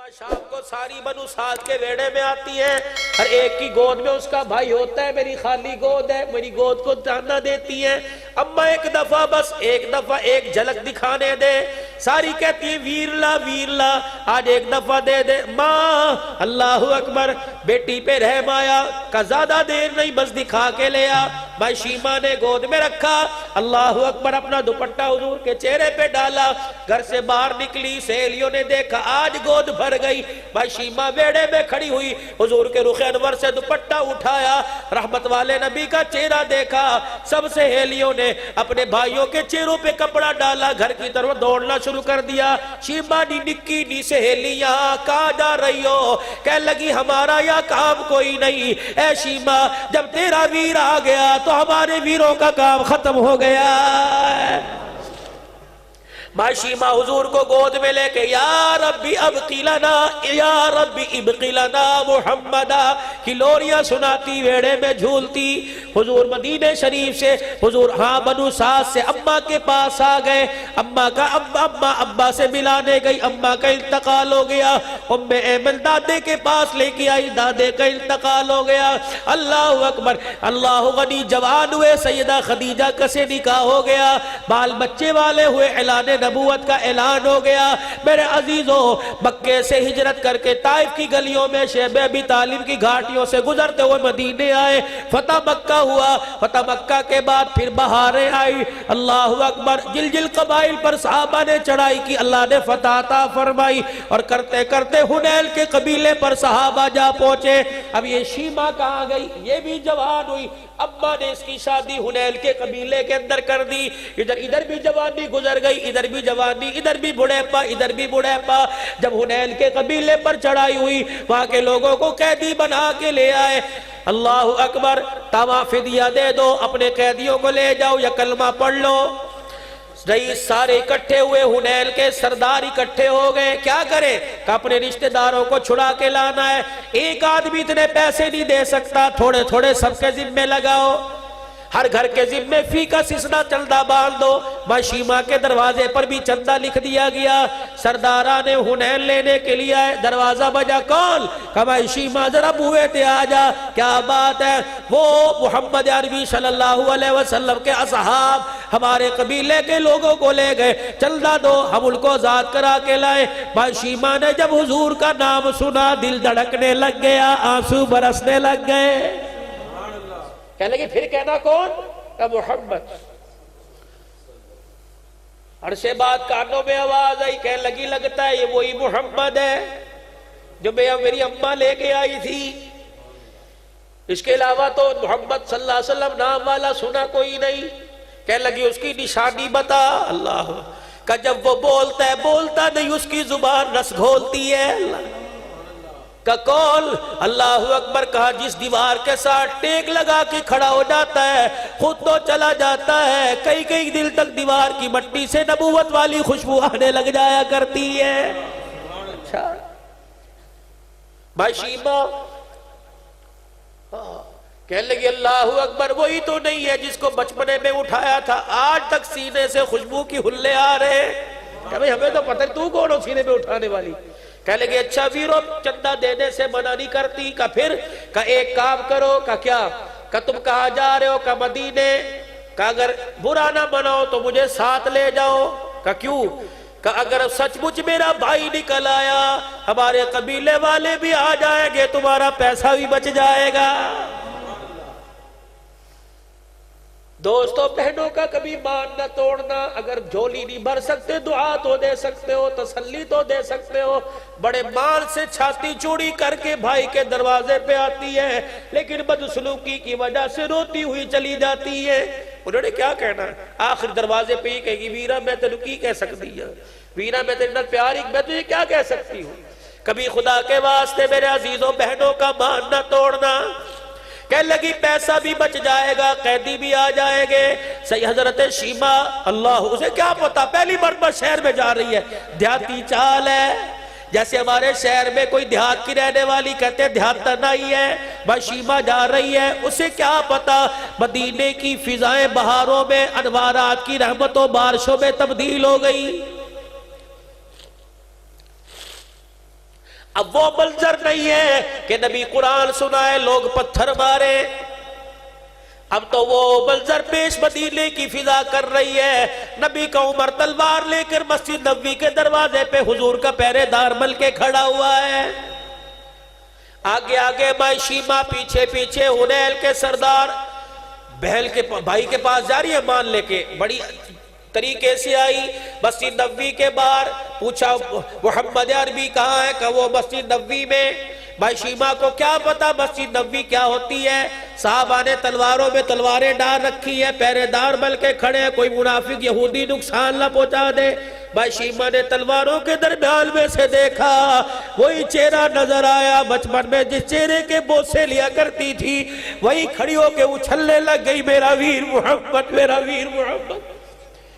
शाम को सारी बनु साद के वेड़े में आती है, हर एक की गोद में उसका भाई होता है। मेरी खाली गोद है, मेरी गोद को ताना देती है। अम्मा एक दफा, बस एक दफा एक झलक दिखाने दे। सारी कहती है वीरला वीरला, आज एक दफा दे दे माँ। अल्लाह अकबर, बेटी पे रहम आया का ज्यादा देर नहीं, बस दिखा के ले आ। भाई शीमा ने गोद में रखा। अल्लाह अकबर, अपना दुपट्टा हुजूर के चेहरे पे डाला। घर से बाहर निकली, सहेलियों ने देखा आज गोद भर गई। भाई शीमा वेड़े में खड़ी हुई, हुजूर के रुख अनवर से दुपट्टा उठाया, रहमत वाले नबी का चेहरा देखा। सब सहेलियों ने अपने भाइयों के चेहरों पे कपड़ा डाला, घर की तरफ दौड़ना शुरू कर दिया। शीमा नी निक्की नी सहेलियां कहाँ जा रही हो? कह लगी हमारा यहाँ काम कोई नहीं। ऐ शीमा, जब तेरा वीर आ गया तो हमारे वीरों का काम खत्म हो गया। माशीमा हुजूर को गोद में लेके या रब्बी अबकिलना, या रब्बी इबकिलना मुहम्मदा की लोरियां सुनाती, वेड़े में झूलती। हुजूर मदीने शरीफ से हुजूर हाँ बनु साद से अम्मा के पास आ गए। अम्मा का अब्बा से मिलाने गई, अम्मा का इंतकाल हो गया। उम्मे ऐमन दादे के पास लेके आई, दादे का इंतकाल हो गया। अल्लाह अकबर, अल्लाह गनी, जवान हुए, सैयदा खदीजा का से निकाह हो गया, बाल बच्चे वाले हुए, ऐलान नबूवत का ऐलान हो गया। मेरे अजीजों, मक्के से हिजरत करके ताइफ की गलियों में शेब अबी तालिब की घाटियों से गुजरते हुए मदीने आए। फतह मक्का हुआ। फतह मक्का के बाद फिर बहारें आई। अल्लाह अकबर, जिल जिल कबाइल पर सहाबा ने चढ़ाई की, अल्लाह ने फतह अता फरमाई। और करते करते हुनैन के कबीले पर सहाबा जा पहुंचे। अब ये शीमा कहाँ गई? ये भी जवान हुई। अम्मा ने इसकी शादी हुनैन के कबीले के अंदर कर दी। इधर भी जवानी गुजर गई, इधर भी जवानी, इधर भी बुढ़ेपा, इधर भी बुढ़ेपा। जब हुनैन के कबीले पर चढ़ाई हुई, वहां के लोगों को कैदी बना के ले आए। अल्लाह अकबर, तवा फिदिया दे दो, अपने कैदियों को ले जाओ या कलमा पढ़ लो। रईस सारे इकट्ठे हुए, हुनैन के सरदार इकट्ठे हो गए। क्या करें? अपने रिश्तेदारों को छुड़ा के लाना है। एक आदमी इतने पैसे नहीं दे सकता, थोड़े थोड़े सबके जिम्मे लगाओ। हर घर के जिम्मे फी का सिसना चंदा बांध दो। माशीमा के दरवाजे पर भी चंदा लिख दिया गया। सरदारा ने हुनैन लेने के लिए आए, दरवाजा बजा, कौन? कहा शीमा जरा बुए ते आ जा। क्या बात है? वो मोहम्मद अरबी सल्लल्लाहु अलैहि वसल्लम के असहाब हमारे कबीले के लोगों को ले गए, चंदा दो, हम उनको आजाद करा के लाए। माशीमा ने जब हुजूर का नाम सुना, दिल धड़कने लग गया, आंसू बरसने लग गए। कहने लगी फिर कहना कौन? का मोहम्मद। अरसे बाद कानों में आवाज आई, कहने लगी लगता है ये वही मोहम्मद है जो मेरी अम्मा लेके आई थी। इसके अलावा तो मोहम्मद सल्लल्लाहु अलैहि वसल्लम नाम वाला सुना कोई नहीं। कहने लगी उसकी निशानी बता। अल्लाह का, जब वो बोलता है, बोलता नहीं, उसकी जुबान रस घोलती है। अल्लाह का कौल। अल्लाह अकबर, कहा जिस दीवार के साथ टेक लगा के खड़ा हो जाता है, खुद तो चला जाता है, कई कई दिल तक दीवार की मट्टी से नबूवत वाली खुशबू आने लग जाया करती है। अच्छा भाई शीमा कहने लगी अल्लाह अकबर, वही तो नहीं है जिसको बचपने में उठाया था, आज तक सीने से खुशबू की हुल्ले आ रहे। भाई हमें तो पता तू कौन हो सीने पे उठाने वाली। कह लगे अच्छा वीरो, चंदा देने से मना नहीं करती। का फिर? का एक काम करो। का क्या? का तुम कहाँ जा रहे हो? का मदीने। का अगर बुरा ना मनाओ तो मुझे साथ ले जाओ। का क्यों? का अगर सचमुच मेरा भाई निकल आया, हमारे कबीले वाले भी आ जाएंगे, तुम्हारा पैसा भी बच जाएगा। दोस्तों बहनों का कभी मान न तोड़ना। अगर झोली नहीं भर सकते, दुआ तो दे सकते हो, तसल्ली तो दे सकते हो। बड़े मान से छाती चूड़ी करके भाई के दरवाजे पे आती है, लेकिन बदसलूकी की वजह से रोती हुई चली जाती है। उन्होंने क्या कहना? आखिर दरवाजे पे ही कहेगी वीरा मैं तेन की कह सकती है, वीरा मैं तेरे नाल प्यार, मैं तुझे क्या कह सकती हूँ। कभी खुदा के वास्ते मेरे अजीजों बहनों का मान न तोड़ना। कह लगी पैसा भी बच जाएगा, कैदी भी आ जाएंगे। सही हजरत शीमा, अल्लाह, उसे क्या पता पहली मरतबा शहर में जा रही है। देहाती चाल है, जैसे हमारे शहर में कोई देहात की रहने वाली कहते हैं देहात नहीं है, भाई शीमा जा रही है, उसे क्या पता मदीने की फिजाएं बहारों में अनवारात की रहमतों बारिशों में तब्दील हो गई। अब वो मंजर नहीं है कि नबी कुरान सुनाए लोग पत्थर मारे। अब तो वो मंजर पेश मदीने की फिजा कर रही है। नबी का उमर तलवार लेकर मस्जिद नबवी के दरवाजे पे हुजूर का पहरेदार बन के खड़ा हुआ है। आगे आगे माई शीमा, पीछे पीछे हुनैल के सरदार बहल के भाई के पास जा रही है मान लेके। बड़ी तरीके से आई मस्जिद नबवी के बाहर, पूछा मोहम्मद अरबी कहाँ है? कहा वो मस्जिद नबवी में। भाई शीमा को क्या पता मस्जिद नबवी क्या होती है। साहबा ने तलवारों में तलवारें डाल रखी है, पहरेदार बल के खड़े हैं, कोई मुनाफिक यहूदी नुकसान ना पहुंचा दे। भाई शीमा ने तलवारों के दरमियान में से देखा, वही चेहरा नजर आया बचपन में जिस चेहरे के बोसे लिया करती थी, वही खड़ी होके उछलने लग गई, मेरा वीर मोहम्मद, मेरा वीर मोहम्मद।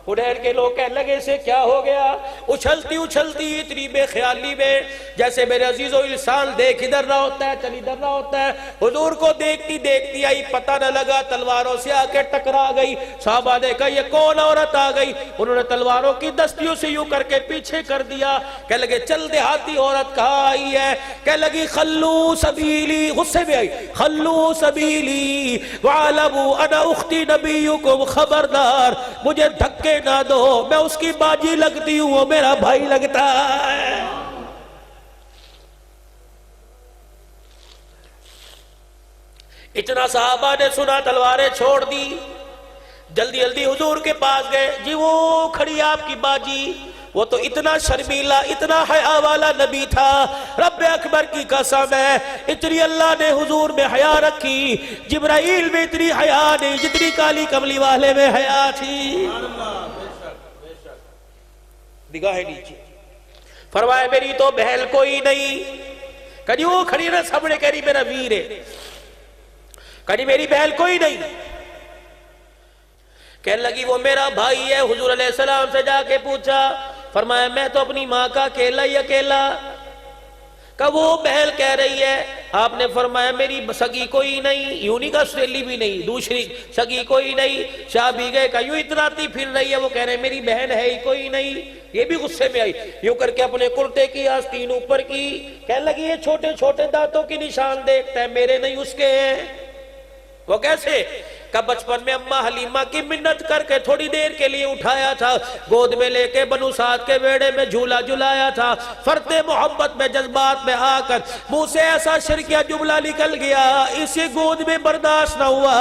हुनैन के लोग कहने लगे इसे क्या हो गया? उछलती उछलती इतनी बेख्याली में जैसे मेरे अजीजो इंसान देख इधर रहा होता है चल इधर रहा होता है। हुजूर को देखती देखती आई, पता न लगा तलवारों से आके टकरा गई। साहबा ने कहा ये कौन औरत आ गई? उन्होंने तलवारों की दस्तियों से यूं करके पीछे कर दिया। कह लगे चल देहाती औरत कहाँ आई है? कह लगी खल्लू सबीली, गुस्से में आई, खल्लू सबीली वालबू अना उख्ती नबीयुकुम, खबरदार मुझे धक्के ना दो, मैं उसकी बाजी लगती हूं, वो मेरा भाई लगता है। इतना साहबा ने सुना, तलवारें छोड़ दी, जल्दी जल्दी हुजूर के पास गए। जी वो खड़ी आपकी बाजी, वो तो इतना शर्मीला इतना हया वाला नबी था, रब अकबर की कसम है इतनी अल्लाह ने हुजूर में हया रखी, जिब्राइल में इतनी हया नहीं जितनी काली कमली वाले में हया थी। निगाहें नीचे, फरमाया मेरी तो बहल कोई नहीं। कभी वो खड़ी ना सामने कह रही मेरा वीर है, कभी मेरी बहल कोई नहीं। कहने लगी वो मेरा भाई है। हुजूर अलैहिस्सलाम से जाके पूछा, फरमाया मैं तो अपनी माँ का अकेला ही अकेला। कब वो बहल कह रही है? आपने फरमाया मेरी सगी कोई नहीं, यूनी का सहेली भी नहीं, दूसरी सगी कोई नहीं। शाह भी गए का यूं इतराती फिर रही है, वो कह रहे मेरी बहन है ही कोई नहीं। ये भी गुस्से में आई, यूं करके अपने कुर्ते की आस्तीन ऊपर की, कहने लगी ये छोटे छोटे दांतों की निशान देखता है, मेरे नहीं उसके हैं। वो कैसे? कब बचपन में अम्मा हलीमा की मिन्नत करके थोड़ी देर के लिए उठाया था, गोद में लेके बनु साद के बेड़े में झूला झुलाया था। फरते मोहब्बत में जज्बात में आकर मुंह से ऐसा शिरकिया जुमला निकल गया, इसे गोद में बर्दाश्त न हुआ,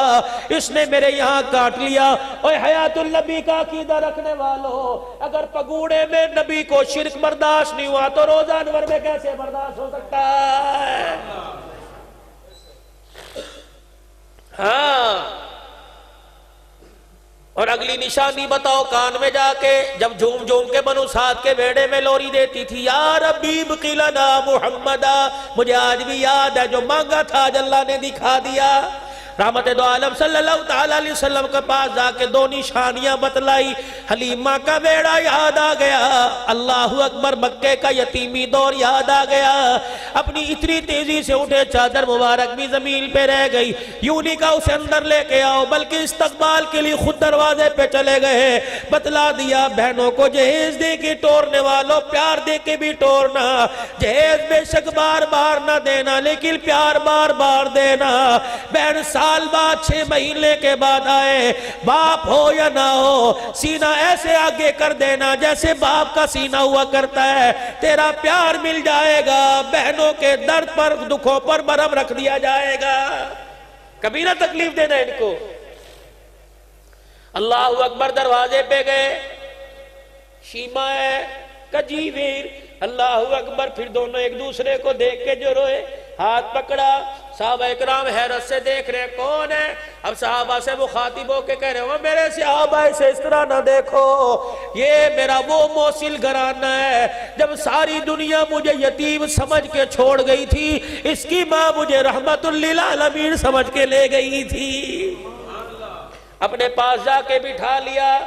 इसने मेरे यहाँ काट लिया। और हयातुल नबी का अकीदा रखने वालों, अगर पगूड़े में नबी को शिरक बर्दाश्त नहीं हुआ तो रोजा अनवर में कैसे बर्दाश्त हो सकता है? हाँ, और अगली निशानी बताओ, कान में जाके जब झूम झूम के बनु साद के बेड़े में लोरी देती थी, या रब्बी बकिलना मुहम्मदा, मुझे आज भी याद है जो मांगा था आज अल्लाह ने दिखा दिया। रहमत दो आलम सल्लल्लाहु ताला अलैहि वसल्लम के पास जाके दो निशानियां बतलाई, हलीमा का बेड़ा याद आ गया, अल्लाहु अकबर मक्के का यतीमी दौर याद आ गया। अपनी इतनी तेजी से उठे, चादर मुबारक भी जमीन पे रह गई। यूं नहीं कहा उसे अंदर लेके आओ, बल्कि इस्तकबाल के लिए खुद दरवाजे पे चले गए। बतला दिया बहनों को, जहेज दे के तोड़ने वालों प्यार दे के भी तोड़ना, जहेज बेशक बार बार ना देना लेकिन प्यार बार बार देना। बहन साल बाद 6 महीने के बाद आए, बाप हो या ना हो, सीना ऐसे आगे कर देना जैसे बाप का सीना हुआ करता है, तेरा प्यार मिल जाएगा। बहनों के दर्द पर दुखों पर मरहम रख दिया जाएगा, कभी ना तकलीफ देना इनको। अल्लाह अकबर, दरवाजे पे गए, शीमा है कजीवीर, अल्लाह अकबर। फिर दोनों एक दूसरे को देख के जो रोए, हाथ पकड़ा। साहबा इकराम हैरत से देख रहे कौन है। अब साहबा से मुखातिब होके कह रहे हो मेरे सहाबा से इस तरह ना देखो, ये मेरा वो मोसिल घराना है, जब सारी दुनिया मुझे यतीम समझ के छोड़ गई थी, इसकी माँ मुझे रहमतुल लिल आलमीन समझ के ले गई थी। अपने पास जाके बिठा लिया,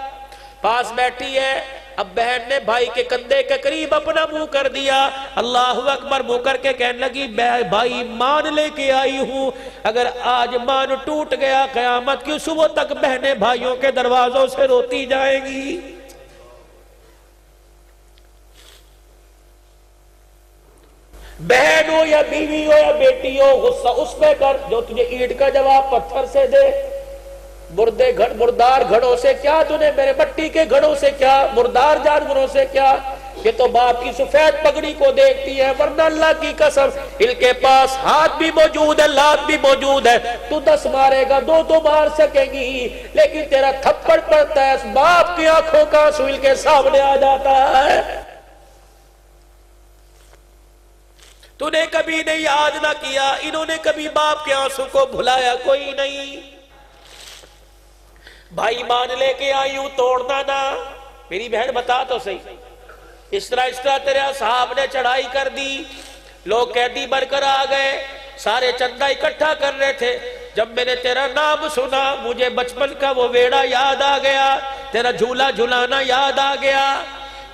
पास बैठी है। अब बहन ने भाई के कंधे के करीब अपना मुंह कर दिया, अल्लाह अकबर मुंह करके कहने लगी भाई मान लेके आई हूं, अगर आज मान टूट गया कयामत की सुबह तक बहनें भाइयों के दरवाजों से रोती जाएंगी। बहन हो या बीवी हो या बेटी हो, गुस्सा उस पे कर जो तुझे ईंट का जवाब पत्थर से दे। मुर्दार घड़ों से क्या तूने, मेरे मट्टी के घड़ों से क्या, मुर्दार जानवरों से क्या। ये तो बाप की सफेद पगड़ी को देखती है, वरना अल्लाह की कसम इनके पास हाथ भी मौजूद है, लात भी मौजूद है। तू 10 मारेगा, 2 तो मार सकेगी, लेकिन तेरा थप्पड़ पड़ता है, बाप की आंखों का आंसू इनके सामने आ जाता है। तूने कभी नहीं याद ना किया, इन्होंने कभी बाप के आंसू को भुलाया कोई नहीं। भाई मान लेके आई हूं, तोड़ना ना। मेरी बहन बता तो सही, इस तरह तेरे साहब ने चढ़ाई कर दी, लोग कैदी बनकर आ गए, सारे चंदा इकट्ठा कर रहे थे। जब मैंने तेरा नाम सुना, मुझे बचपन का वो वेड़ा याद आ गया, तेरा झूला झुलाना याद आ गया।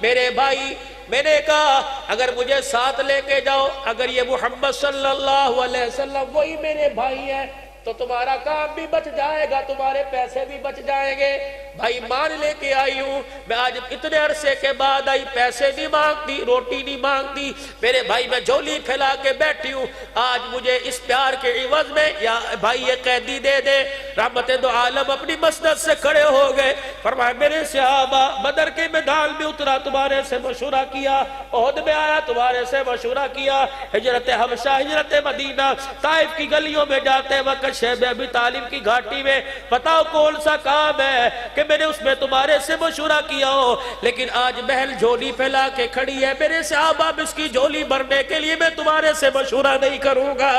मेरे भाई, मैंने कहा अगर मुझे साथ लेके जाओ, अगर ये मोहम्मद सल्लल्लाहु अलैहि वसल्लम वही मेरे भाई है, तो तुम्हारा काम भी बच जाएगा, तुम्हारे पैसे भी बच जाएंगे। भाई मान लेके आई हूं मैं, आज इतने अरसे के बाद आई, पैसे नहीं मांगती, रोटी नहीं मांगती। मेरे भाई मैं झोली फैला के बैठी हूं, आज मुझे इस प्यार के इवज में या भाई ये कैदी दे दे। रहमत दो आलम अपनी मसनद से खड़े हो गए, फरमाया मेरे सहाबा, बदर के मैदान में उतरा, तुम्हारे से मशूरा किया, ओहद में आया, तुम्हारे से मशूरा किया, हिजरत हबशा, हिजरत मदीना, ताइफ की गलियों में जाते वक्त शैब अबी तालिब की घाटी में, बताओ कौन सा काम है कि मैंने उसमें तुम्हारे से मशूरा किया हो। लेकिन आज बहन झोली फैला के खड़ी है, मेरे सहाबा इसकी झोली भरने के लिए मैं तुम्हारे से मशूरा नहीं करूंगा।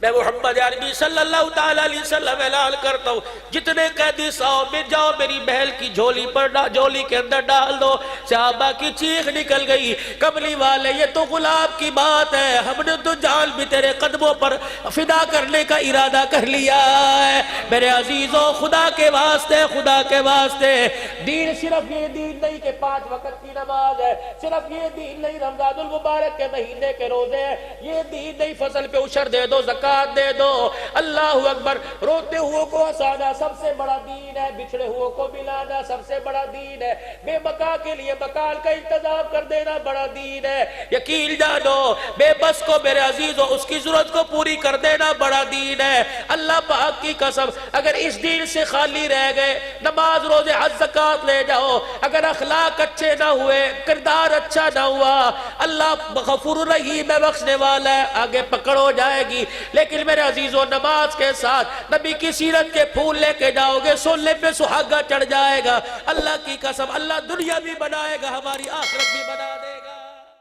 मैं मोहम्मद अरबी सल्लल्लाहु ताला अलैहि वसल्लम ऐलान करता हूँ, जितने कैदी साओ में जाओ, मेरी बहन की झोली पर झोली के अंदर डाल दो। सहाबा की चीख निकल गई, कमली वाले ये तो गुलाब की बात है, हमने तो जान भी तेरे कदमों पर फिदा करने का इरादा कर लिया है। मेरे अजीजों, खुदा के वास्ते, खुदा के वास्ते, दीन सिर्फ ये दीन नहीं कि 5 वक्त की नमाज है, सिर्फ ये दीन नहीं रमजानुल मुबारक के महीने के रोजे है, ये दीन नहीं फसल पे उशर दे दो, दे दो। अल्लाहु अकबर, रोते हुओं को हंसाना सबसे बड़ा दीन है, बिछड़े हुओं को मिलाना सबसे बड़ा दीन है, बेबका के लिए बकाल का इंतजाम कर देना बड़ा दीन है। यकीन जानो, बेबस को मेरे अजीजों उसकी जरूरत को पूरी कर देना बड़ा दीन है। अल्लाह पाक की कसम, अगर इस दीन से खाली रह गए, नमाज रोजे हज ज़कात ले जाओ, अगर अखलाक अच्छे ना हुए, किरदार अच्छा ना हुआ, अल्लाह गफूर रहीम है, बख्शने वाला है, आगे पकड़ हो जाएगी। लेकिन मेरे अजीजों, नमाज के साथ नबी की सीरत के फूल लेके जाओगे, सोने पे सुहागा चढ़ जाएगा। अल्लाह की कसम, अल्लाह दुनिया भी बनाएगा, हमारी आखिरत भी बना दे।